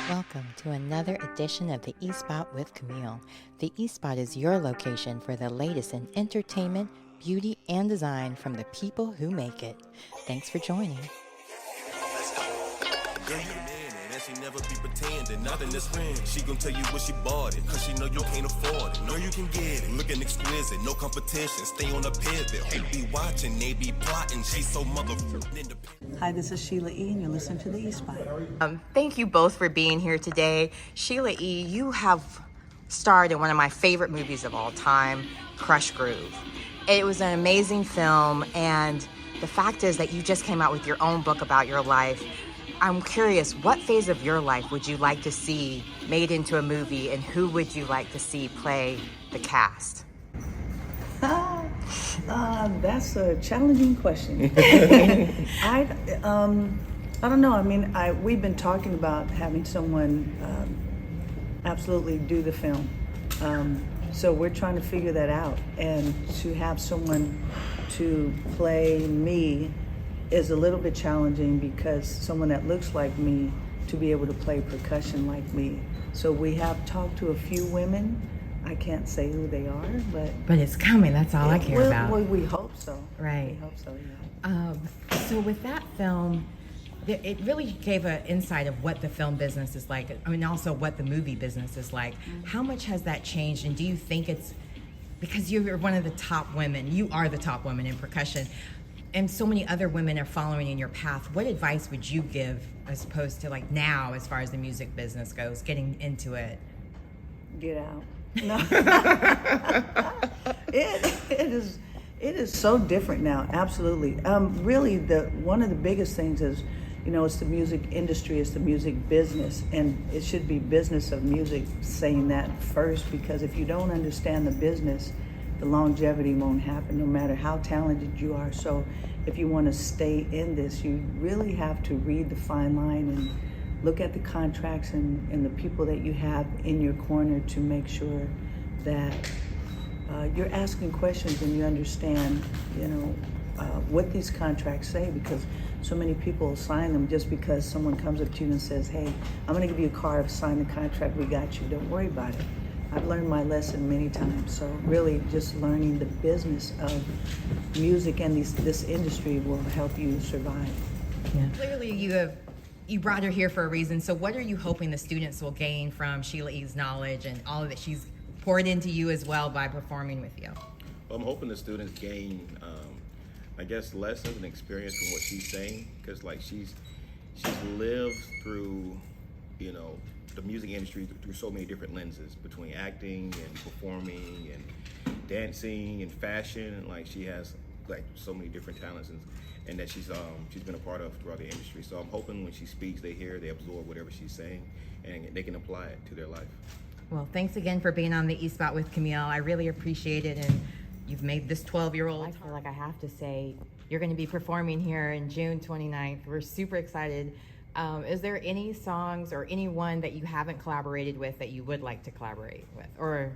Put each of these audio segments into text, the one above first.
Welcome to another edition of the E-Spot with Camille. The E-Spot is your location for the latest in entertainment, beauty, and design from the people who make it. Thanks for joining. Girl, you man, and she never be pretending. Nothing that's real. She gon' tell you what she bought it, cause she know you can't afford it. Know you can get it. Looking exquisite, no competition. Stay on the pivot. Who be watching, they be plotting. She's so motherfucking independent. Hi, this is Sheila E, and you're listening to the E-Spot. Thank you both for being here today. Sheila E, you have starred in one of my favorite movies of all time, Crush Groove. It was an amazing film, and the fact is that you just came out with your own book about your life. I'm curious, what phase of your life would you like to see made into a movie, and who would you like to see play the cast? That's a challenging question. I don't know. I mean, we've been talking about having someone absolutely do the film. So we're trying to figure that out, and to have someone to play me is a little bit challenging, because someone that looks like me to be able to play percussion like me. So we have talked to a few women. I can't say who they are, But it's coming, that's all I care about. Well, we hope so. Right. We hope so, yeah. So with that film, it really gave an insight of what the film business is like. I mean, also what the movie business is like. How much has that changed, and do you think it's, because you're one of the top women, you are the top woman in percussion, and so many other women are following in your path, what advice would you give as opposed to like now, as far as the music business goes, getting into it? Get out. No. It is so different now. Absolutely. Really, one of the biggest things is, it's the music industry, it's the music business, and it should be business of music, saying that first, because if you don't understand the business, the longevity won't happen, no matter how talented you are. So if you want to stay in this, you really have to read the fine line and look at the contracts and the people that you have in your corner to make sure that you're asking questions and you understand, what these contracts say, because so many people sign them just because someone comes up to you and says, hey, I'm going to give you a car, sign the contract, we got you, don't worry about it. I've learned my lesson many times. So really just learning the business of music and this industry will help you survive. Yeah. Clearly you brought her here for a reason. So what are you hoping the students will gain from Sheila E's knowledge and all that she's poured into you as well by performing with you? Well, I'm hoping the students gain, lessons and experience from what she's saying, because she's lived through, the music industry through so many different lenses, between acting and performing and dancing and fashion. And she has so many different talents and that she's been a part of throughout the industry. So I'm hoping when she speaks, they hear, they absorb whatever she's saying, and they can apply it to their life. Well, thanks again for being on the E-Spot with Camille. I really appreciate it, and you've made this 12-year-old. I feel like I have to say, you're going to be performing here in June 29th. We're super excited. Is there any songs or anyone that you haven't collaborated with that you would like to collaborate with? Or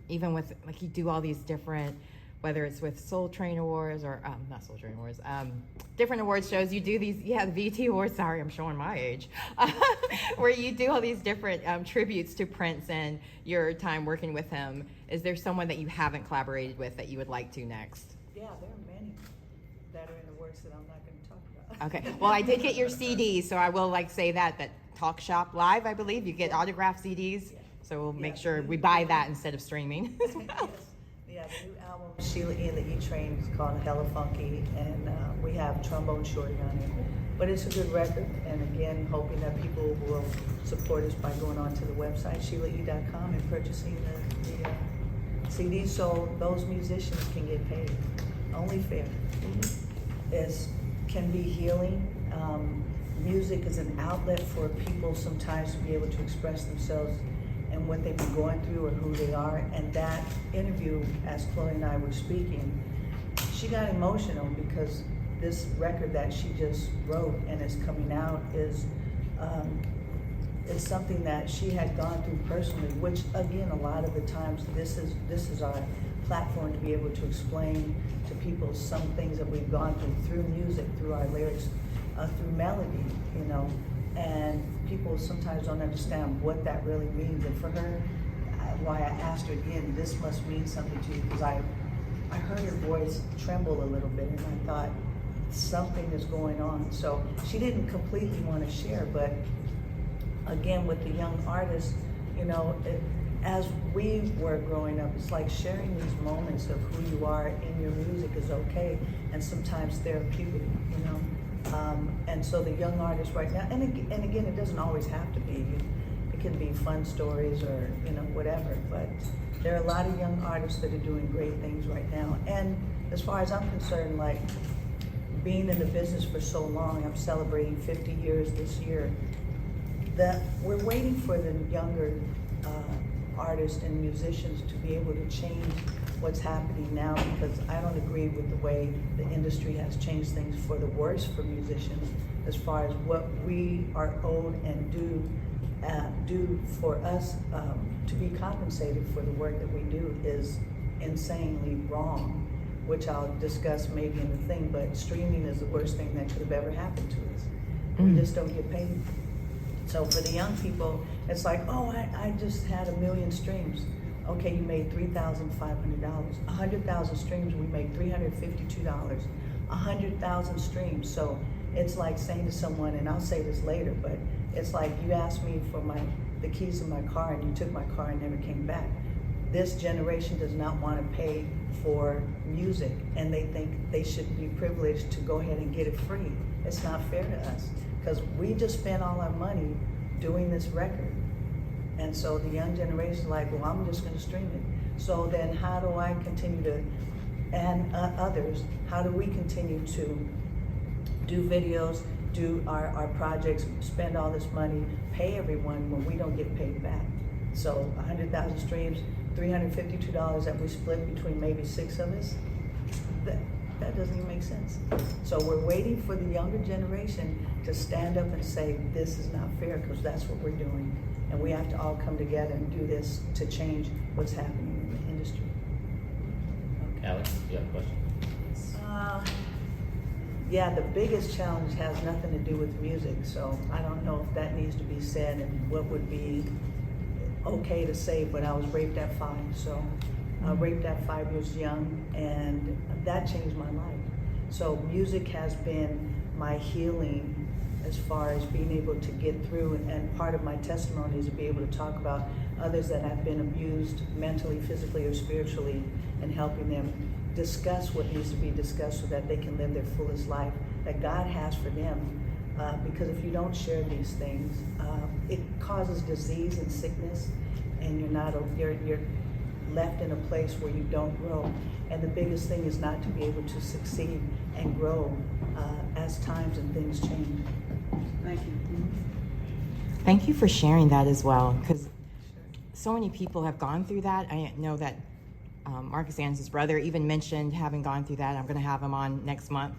even with, you do all these different, whether it's with Soul Train Awards or, not Soul Train Awards, different awards shows, you do these, the VT Awards, sorry, I'm showing my age, where you do all these different tributes to Prince and your time working with him. Is there someone that you haven't collaborated with that you would like to next? Yeah, there are many that are in the works that I'm not going to talk about. Okay, well, I did get your CD, so I will say that Talk Shop Live, I believe, you get autographed CDs, so we'll make sure we buy that instead of streaming as well. Yes. Yeah, the new album, Sheila E and the E-Train, is called Hella Funky, and we have Trombone Shorty on it. But it's a good record, and again, hoping that people will support us by going onto the website, SheilaE.com, and purchasing the CDs so those musicians can get paid. Only fair. It can be healing. Music is an outlet for people sometimes to be able to express themselves and what they've been going through or who they are. And that interview, as Chloe and I were speaking, she got emotional because this record that she just wrote and is coming out is something that she had gone through personally, which again, a lot of the times this is our platform to be able to explain to people some things that we've gone through music, through our lyrics, through melody, and people sometimes don't understand what that really means. And for her, why I asked her again, this must mean something to you, because I heard her voice tremble a little bit, and I thought something is going on. So she didn't completely want to share, but again, with the young artists, you know, as we were growing up, it's like sharing these moments of who you are in your music is okay, and sometimes therapeutic, you know. And so the young artists right now, and again, it doesn't always have to be. It can be fun stories or, you know, whatever. But there are a lot of young artists that are doing great things right now. And as far as I'm concerned, like being in the business for so long, I'm celebrating 50 years this year. That we're waiting for the younger artists and musicians to be able to change what's happening now, because I don't agree with the way the industry has changed things for the worse for musicians, as far as what we are owed and do for us to be compensated for the work that we do is insanely wrong, which I'll discuss maybe in the thing, but streaming is the worst thing that could have ever happened to us. We just don't get paid. So for the young people, it's like, oh, I just had 1 million streams. Okay, you made $3,500. 100,000 streams, we make $352. 100,000 streams. So it's like saying to someone, and I'll say this later, but it's like you asked me for the keys to my car, and you took my car and never came back. This generation does not want to pay for music, and they think they should be privileged to go ahead and get it free. It's not fair to us, because we just spent all our money doing this record. And so the young generation is like, well, I'm just going to stream it. So then how do I continue to, and others, how do we continue to do videos, do our projects, spend all this money, pay everyone when we don't get paid back? So 100,000 streams, $352 that we split between maybe 6 of us, that doesn't even make sense. So we're waiting for the younger generation to stand up and say, this is not fair, because that's what we're doing. And we have to all come together and do this to change what's happening in the industry. Okay. Alex, you have a question? Yeah, the biggest challenge has nothing to do with music, so I don't know if that needs to be said and what would be okay to say, but I was raped at 5, so raped at 5 years young, and that changed my life. So music has been my healing as far as being able to get through, and part of my testimony is to be able to talk about others that have been abused mentally, physically, or spiritually, and helping them discuss what needs to be discussed so that they can live their fullest life that God has for them. Because if you don't share these things, it causes disease and sickness, and you're left in a place where you don't grow. And the biggest thing is not to be able to succeed and grow as times and things change. Thank you. Thank you for sharing that as well, because so many people have gone through that. I know that Marcus Anderson's brother even mentioned having gone through that. I'm going to have him on next month.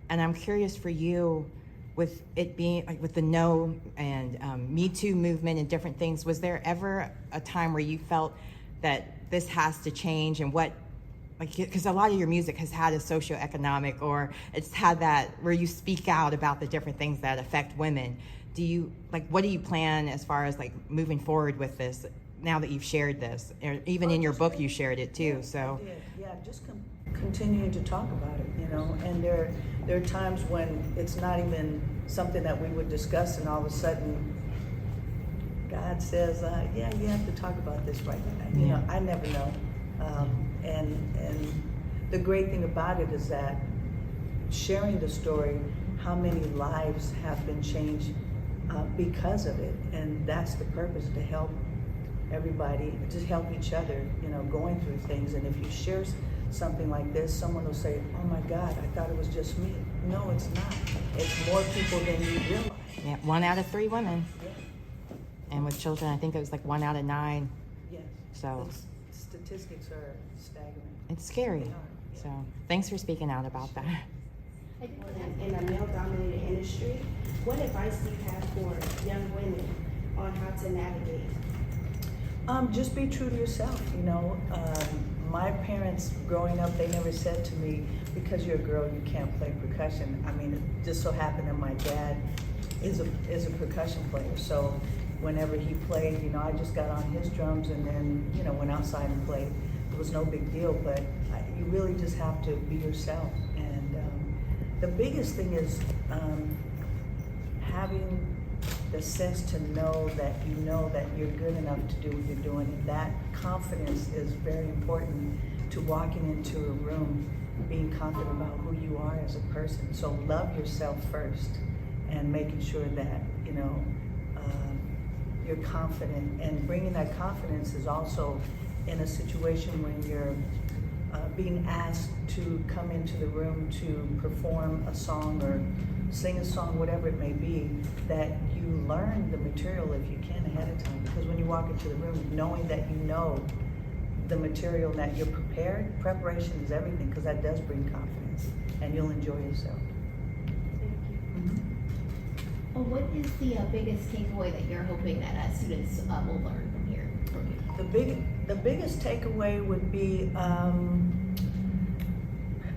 And I'm curious for you, with it being like with the No and Me Too movement and different things, was there ever a time where you felt that this has to change, and what, like, because a lot of your music has had a socioeconomic, or it's had that where you speak out about the different things that affect women. Do you, like, what do you plan as far as like moving forward with this now that you've shared this? Or even in your book you shared it too. So I did. Yeah, just continuing to talk about it, you know. And there are times when it's not even something that we would discuss, and all of a sudden God says, yeah, you have to talk about this right now. You know, I never know. And the great thing about it is that sharing the story, how many lives have been changed because of it. And that's the purpose, to help everybody, to help each other, you know, going through things. And if you share something like this, someone will say, oh my God, I thought it was just me. No, it's not. It's more people than you realize. yeah, 1 out of 3 women. Yeah. And with children, I think it was like 1 out of 9. Yes. So The statistics are staggering. it's scary. They are. So thanks for speaking out about that. In a male-dominated industry, what advice do you have for young women on how to navigate? Just be true to yourself, you know. My parents growing up, they never said to me, because you're a girl, you can't play percussion. I mean, it just so happened that my dad is a percussion player. So whenever he played, you know, I just got on his drums and then, you know, went outside and played. It was no big deal, but you really just have to be yourself. And the biggest thing is having the sense to know that you're good enough to do what you're doing. And that confidence is very important to walking into a room, being confident about who you are as a person. So love yourself first, and making sure that, you know, you're confident. And bringing that confidence is also in a situation when you're being asked to come into the room to perform a song or sing a song, whatever it may be, that you learn the material if you can ahead of time. Because when you walk into the room, knowing that you know the material, that you're prepared, preparation is everything, because that does bring confidence, and you'll enjoy yourself. Well, what is the biggest takeaway that you're hoping that students will learn from here, from you? The biggest takeaway would be,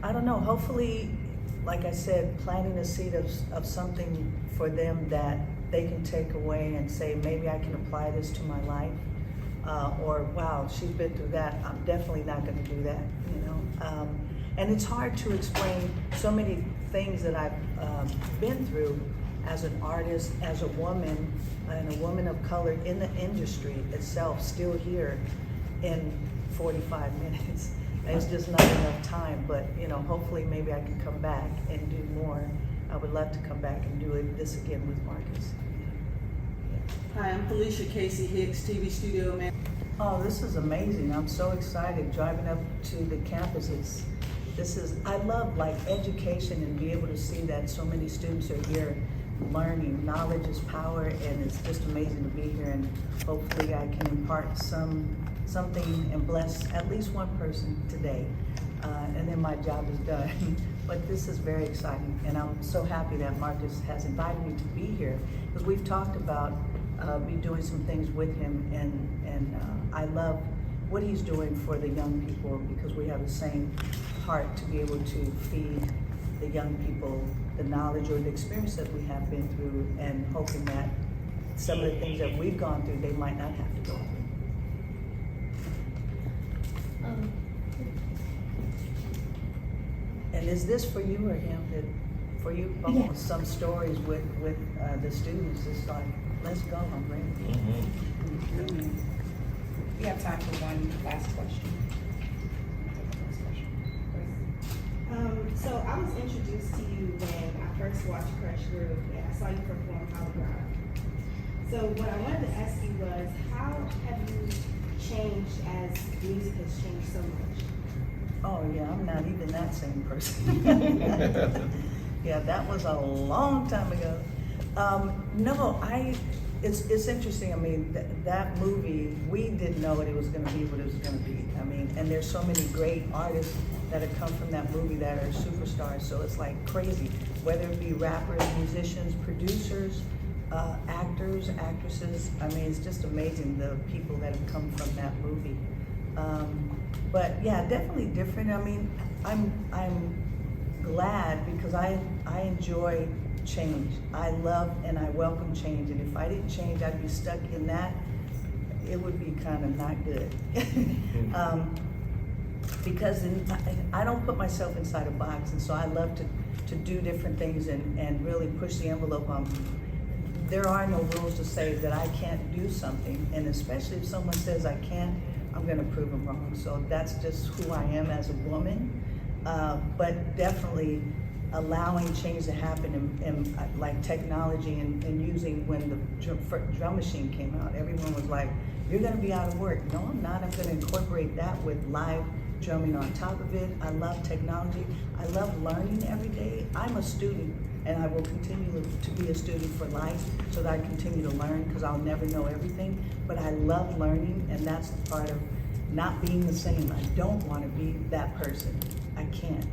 I don't know, hopefully, like I said, planting a seed of something for them that they can take away and say, maybe I can apply this to my life. Or, wow, she's been through that, I'm definitely not gonna do that, you know? And it's hard to explain so many things that I've been through as an artist, as a woman, and a woman of color in the industry itself, still here in 45 minutes. It's just not enough time, but, you know, hopefully maybe I can come back and do more. I would love to come back and do this again with Marcus. Hi, I'm Felicia Casey Hicks, TV studio man. Oh, this is amazing. I'm so excited driving up to the campus. I love like education and be able to see that so many students are here learning. Knowledge is power, and it's just amazing to be here, and hopefully I can impart something and bless at least one person today, and then my job is done. But this is very exciting, and I'm so happy that Marcus has invited me to be here, because we've talked about me doing some things with him, and I love what he's doing for the young people, because we have the same heart to be able to feed the young people the knowledge or the experience that we have been through, and hoping that some of the things that we've gone through, they might not have to go through. And is this for you or him? For you? Yeah. Some stories with the students. It's like, let's go, I'm ready. We have time for one last question. So I was introduced to you when I first watched Crush Groove, and I saw you perform Hologram. So what I wanted to ask you was, how have you changed as music has changed so much? Oh yeah, I'm not even that same person. Yeah, that was a long time ago. No, it's interesting. I mean, that movie, we didn't know it was going to be what it was going to be. I mean, and there's so many great artists that have come from that movie that are superstars. So it's like crazy, whether it be rappers, musicians, producers, actors, actresses. I mean, it's just amazing the people that have come from that movie. But yeah, definitely different. I mean, I'm glad, because I enjoy change. I love and I welcome change. And if I didn't change, I'd be stuck in that. It would be kind of not good. Because I don't put myself inside a box, and so I love to do different things and really push the envelope on. There are no rules to say that I can't do something, and especially if someone says I can't, I'm going to prove them wrong. So that's just who I am as a woman, but definitely allowing change to happen, and like technology and using when the drum machine came out, everyone was like, you're going to be out of work. No, I'm not. I'm going to incorporate that with live drumming on top of it. I love technology. I love learning every day. I'm a student, and I will continue to be a student for life, so that I continue to learn, because I'll never know everything. But I love learning, and that's the part of not being the same. I don't want to be that person. I can't.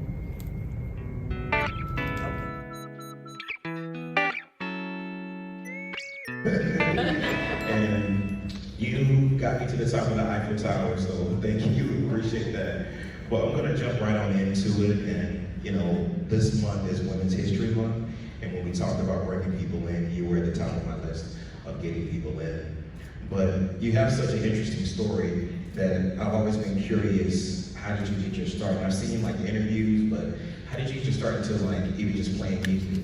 And you got me to the top of the Eiffel Tower, so thank you, appreciate that. Well, I'm gonna jump right on into it, and you know, this month is Women's History Month, And when we talked about bringing people in, you were at the top of my list of getting people in. But you have such an interesting story that I've always been curious, how did you get your start? And I've seen like interviews, but how did you get your start into like even just playing music?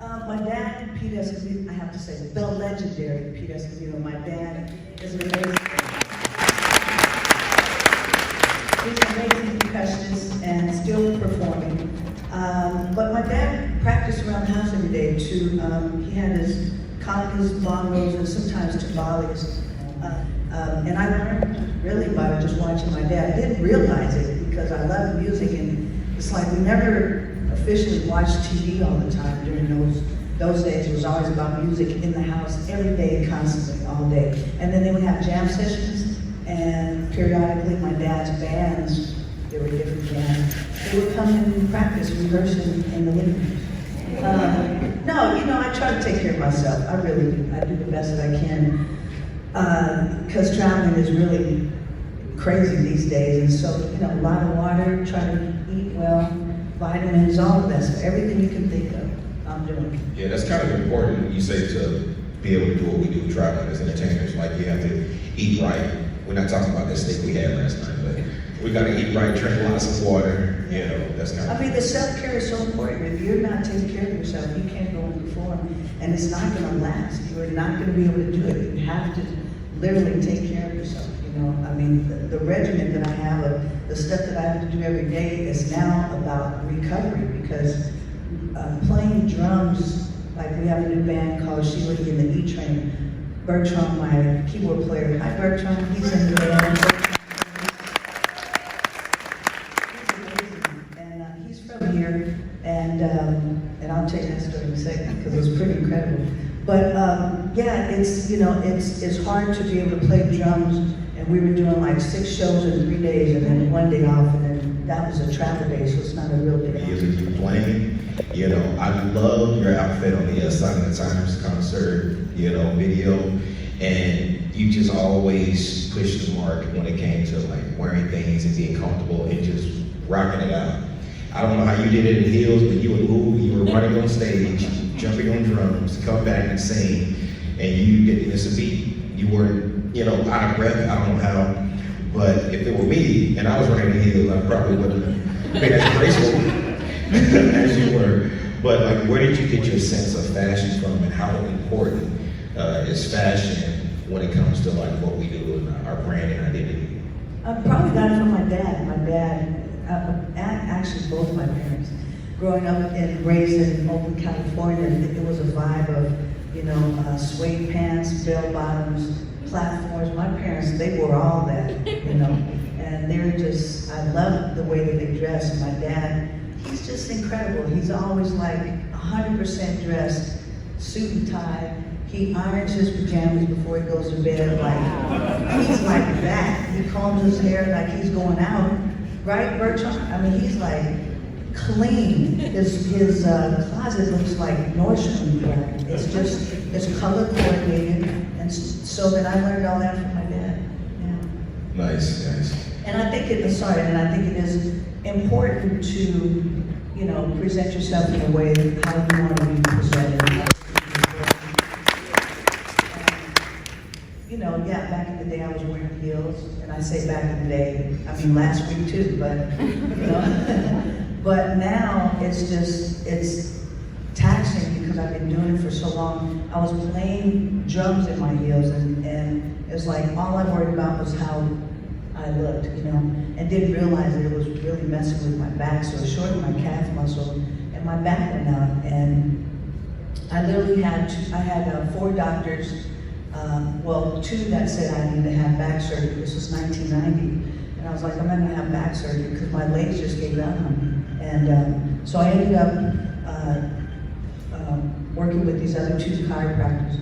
My dad, Pete Escobedo, I have to say, the legendary Pete Escobedo. My dad is an amazing, he's an amazing percussionist and still performing. But my dad practiced around the house every day too. He had his congas, bongos, and sometimes timbales. And I learned really by just watching my dad. I didn't realize it because I love music, and it's like we never officially watched TV all the time during those days. It was always about music in the house every day, constantly, all day. And then they would have jam sessions, and periodically my dad's bands, there were different bands, they would come and practice, rehearse in the living room. No, I try to take care of myself. I really do. I do the best that I can. Because traveling is really crazy these days, and so, a lot of water, try to eat well, vitamins, all of that stuff, everything you can think of, I'm doing. Yeah, that's kind of important, you say, to be able to do what we do traveling as entertainers. Like, you have to eat right. We're not talking about that steak we had last night, but we got to eat right, drink lots of water, that's kind of... I mean, the self-care is so important. If you're not taking care of yourself, you can't go and perform, and it's not going to last. You're not going to be able to do it. You have to literally take care of yourself, I mean, the regimen that I have, of the stuff that I have to do every day is now about recovery, because playing drums, like we have a new band called Sheila E in the E Train. Bertram, my keyboard player, hi Bertram, he's in the band. And he's from here, and I'll tell you that story in a second because it was pretty incredible. But yeah, it's hard to be able to play drums, and we were doing like 6 shows in 3 days, and then 1 day off, and then that was a travel day, so it's not a real day. You're playing, I love your outfit on the Sign of the Times concert, video, and you just always pushed the mark when it came to like wearing things and being comfortable and just rocking it out. I don't know how you did it in heels, but you would move, you were running on stage, jumping on drums, come back and sing, and you didn't miss a beat. You weren't, out of breath, I don't know how, but if it were me and I was running in heels, I probably wouldn't have been as graceful as you were. But like, where did you get your sense of fashion from, and how important is fashion when it comes to like what we do and our brand and identity? I probably got it from my dad. Actually both my parents. Growing up and raised in Oakland, California, it was a vibe of, suede pants, bell bottoms, platforms. My parents, they wore all that, and they're just, I love the way that they dress. And my dad, he's just incredible. He's always like 100% dressed, suit and tie. He irons his pajamas before he goes to bed. Like, he's like that. He combs his hair like he's going out. Right, Bertram? I mean, he's like clean. His closet looks like Nordstrom. It's color coordinated. And so then I learned all that from my dad. Yeah. Nice. And I think it is important to, present yourself in a way how you want to be presented. Yeah, back in the day I was wearing heels, and I say back in the day, I mean last week too, but but now it's taxing because I've been doing it for so long. I was playing drums in my heels, and it's like all I worried about was how I looked, and didn't realize that it was really messing with my back, so it shortened my calf muscle, and my back went out, and I literally had 4 doctors. 2 that said I needed to have back surgery. This was 1990. And I was like, I'm not gonna have back surgery because my legs just gave out on me. And so I ended up working with these other 2 chiropractors.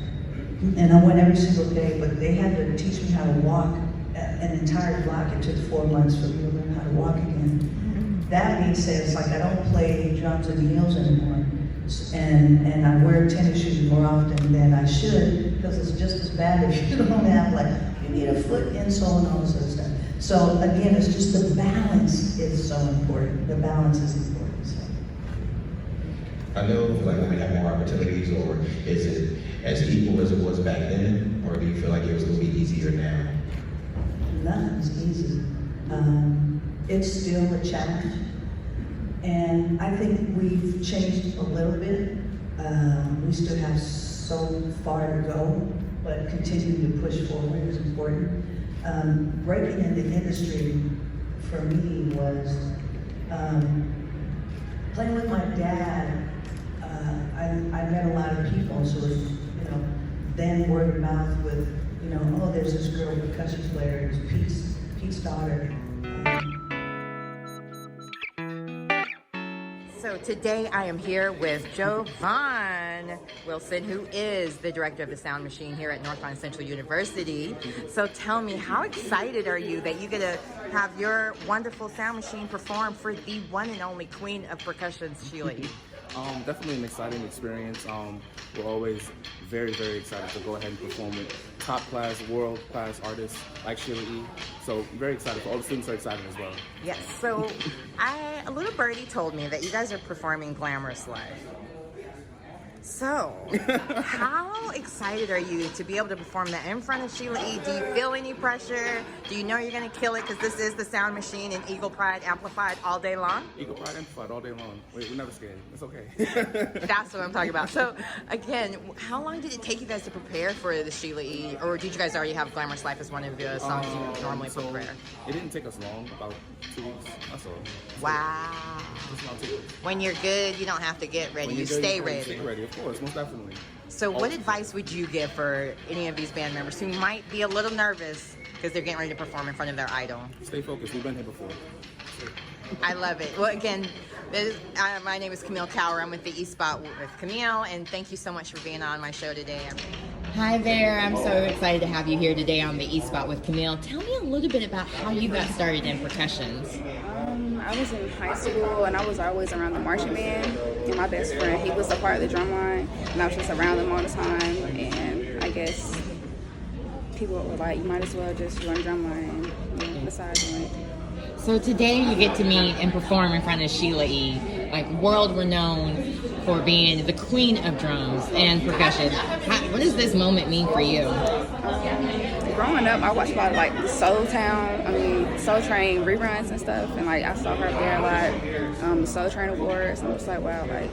And I went every single day, but they had to teach me how to walk an entire block. It took 4 months for me to learn how to walk again. That being said, it's like I don't play drums and heels anymore. And I wear tennis shoes more often than I should, because it's just as bad if you don't have, like, you need a foot insole and all this other stuff. So again, it's just the balance is so important. The balance is important. So. I know, feel like women have more opportunities, or is it as equal as it was back then, or do you feel like it was a little bit easier now? Nothing's easy. It's still a challenge. And I think we've changed a little bit. We still have so far to go, but continuing to push forward is important. Breaking in the industry for me was playing with my dad. I met a lot of people, so it was, then word of mouth with, oh, there's this girl percussion player, it's Pete's daughter. So today I am here with Jovan Wilson, who is the director of the Sound Machine here at North Carolina Central University. So tell me, how excited are you that you get to have your wonderful Sound Machine perform for the one and only Queen of Percussion, Sheila E? Definitely an exciting experience. We're always very, very excited to go ahead and perform with top-class, world-class artists like Sheila E. So very excited. All the students are excited as well. Yes, so a little birdie told me that you guys are performing Glamorous Life. So, how excited are you to be able to perform that in front of Sheila E? Do you feel any pressure? Do you know you're going to kill it because this is the Sound Machine and Eagle Pride amplified all day long? Eagle Pride amplified all day long. We're never scared. It's okay. That's what I'm talking about. So, again, how long did it take you guys to prepare for the Sheila E? Or did you guys already have Glamorous Life as one of the songs you normally prepare? It didn't take us long, about 2 weeks. That's all. Wow. Just about 2 weeks. When you're good, you don't have to get ready. You stay ready. Stay ready, of course, most definitely. So what advice would you give for any of these band members who might be a little nervous because they're getting ready to perform in front of their idol? Stay focused. We've been here before. I love it. Well, again, my name is Camille Tower. I'm with the E-Spot with Camille, and thank you so much for being on my show today. Hi there. I'm so excited to have you here today on the E-Spot with Camille. Tell me a little bit about how you got started in percussions. I was in high school and I was always around the marching band, and my best friend, he was a part of the drum line, and I was just around them all the time, and I guess people were like, you might as well just join drum line and besides doing it. So today you get to meet and perform in front of Sheila E, like world renowned for being the queen of drums and percussion. What does this moment mean for you? Growing up, I watched a lot of like Soul Train reruns and stuff, and like I saw her up there a lot, Soul Train Awards, and I was like, wow, like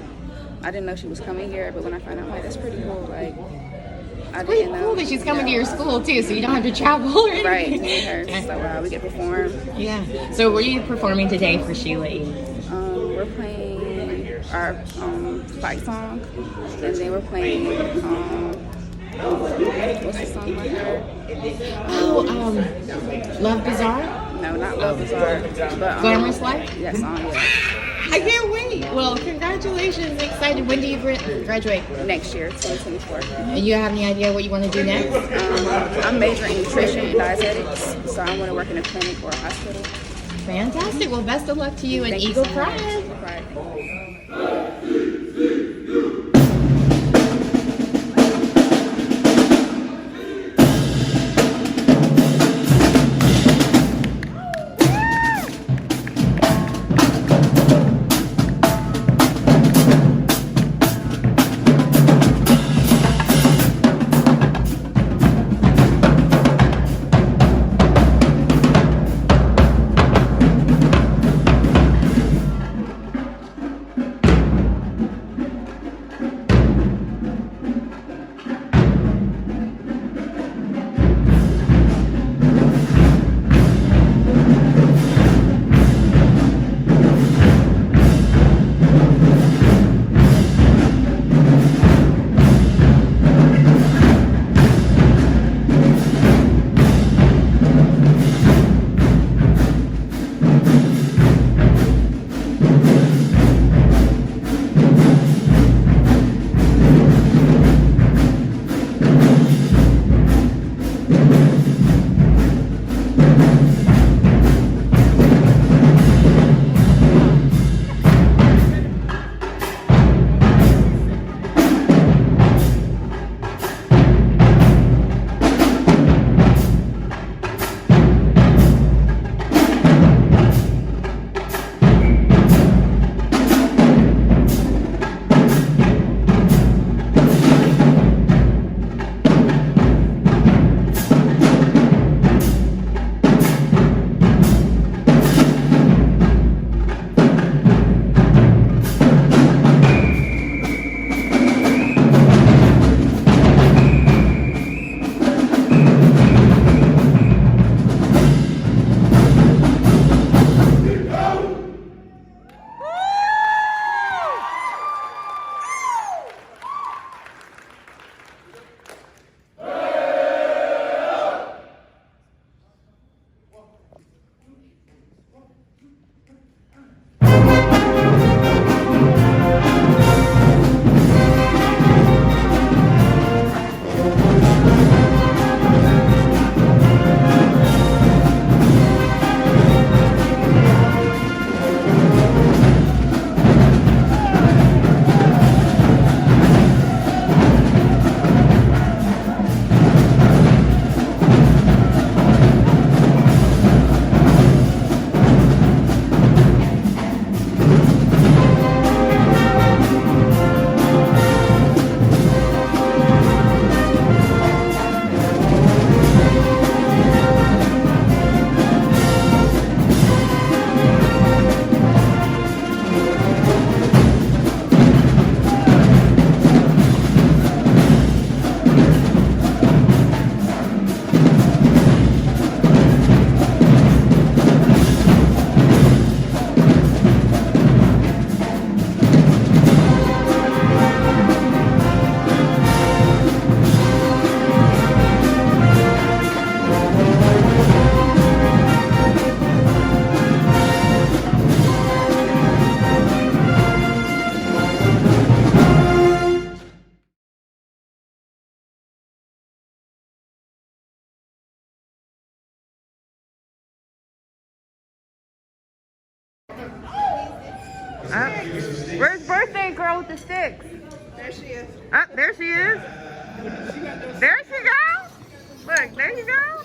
I didn't know she was coming here, but when I found out, like that's pretty cool. Like I didn't know. Cool that she's coming to your school too, so you don't have to travel or anything. Right, to meet her. So wow, we get to perform. Yeah. So what are you performing today for Sheila E? We're playing our fight song, and then we're playing what's the song by her? Love Bizarre? No, not Love Bizarre, but Glamorous Life? That song, yeah. I can't wait. Well, congratulations. Excited. When do you graduate? Next year, 2024. And you have any idea what you want to do next? I'm majoring in nutrition and dietetics, so I want to work in a clinic or a hospital. Fantastic. Well, best of luck to you and Eagle Pride. Where's birthday girl with the sticks? There she is. There she is. There she goes. Look, there you go.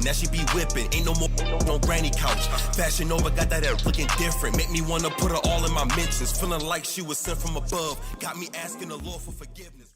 Now she be whipping, ain't no more on granny couch. Fashion over, got that air looking different. Make me wanna put her all in my mentions. Feeling like she was sent from above. Got me asking the Lord for forgiveness.